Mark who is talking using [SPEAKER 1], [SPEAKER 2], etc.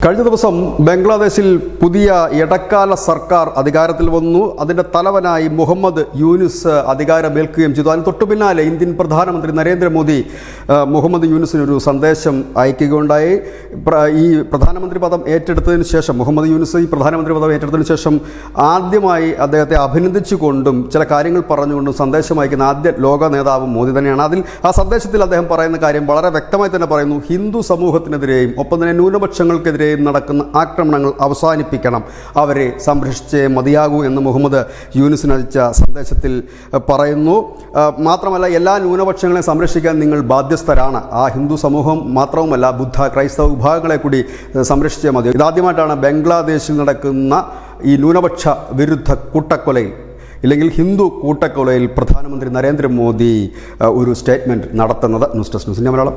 [SPEAKER 1] കഴിഞ്ഞ ദിവസം ബംഗ്ലാദേശിൽ പുതിയ ഇടക്കാല സർക്കാർ അധികാരത്തിൽ വന്നു. അതിൻ്റെ തലവനായി മുഹമ്മദ് യൂനുസ് അധികാരമേൽക്കുകയും ചെയ്തു. അതിന് തൊട്ടു പിന്നാലെ ഇന്ത്യൻ പ്രധാനമന്ത്രി നരേന്ദ്രമോദി മുഹമ്മദ് യൂനുസിനൊരു സന്ദേശം അയക്കുകയുണ്ടായി. ഈ പ്രധാനമന്ത്രി പദം ഏറ്റെടുത്തതിന് ശേഷം മുഹമ്മദ് യൂനുസ് ഈ പ്രധാനമന്ത്രി പദം ഏറ്റെടുത്തതിന് ശേഷം ആദ്യമായി അദ്ദേഹത്തെ അഭിനന്ദിച്ചുകൊണ്ടും ചില കാര്യങ്ങൾ പറഞ്ഞുകൊണ്ടും സന്ദേശം അയക്കുന്ന ആദ്യ ലോക നേതാവ് മോദി തന്നെയാണ്. ആ സന്ദേശത്തിൽ അദ്ദേഹം പറയുന്ന കാര്യം വളരെ വ്യക്തമായി തന്നെ പറയുന്നു. ഹിന്ദു സമൂഹത്തിനെതിരെയും ഒപ്പം തന്നെ ന്യൂനപക്ഷങ്ങൾക്കെതിരെ നടക്കുന്ന ആക്രമണങ്ങൾ അവസാനിപ്പിക്കണം, അവരെ സംരക്ഷിച്ചേ മതിയാകൂ എന്ന് മുഹമ്മദ് യൂനുസിന് അയച്ച സന്ദേശത്തിൽ പറയുന്നു. മാത്രമല്ല, എല്ലാ ന്യൂനപക്ഷങ്ങളെ സംരക്ഷിക്കാൻ നിങ്ങൾ ബാധ്യസ്ഥരാണ്. ആ ഹിന്ദു സമൂഹം മാത്രവുമല്ല, ബുദ്ധ ക്രൈസ്തവ വിഭാഗങ്ങളെ കൂടി സംരക്ഷിച്ചേ മതി. ഇതാദ്യമായിട്ടാണ് ബംഗ്ലാദേശിൽ നടക്കുന്ന ഈ ന്യൂനപക്ഷ വിരുദ്ധ കൂട്ടക്കൊലയിൽ ഇല്ലെങ്കിൽ ഹിന്ദു കൂട്ടക്കൊലയിൽ പ്രധാനമന്ത്രി നരേന്ദ്രമോദി ഒരു സ്റ്റേറ്റ്മെൻറ്റ് നടത്തുന്നത്. ന്യൂസ് ഡെസ്ക് ന്യൂസിൻ്റെ മലയാളം.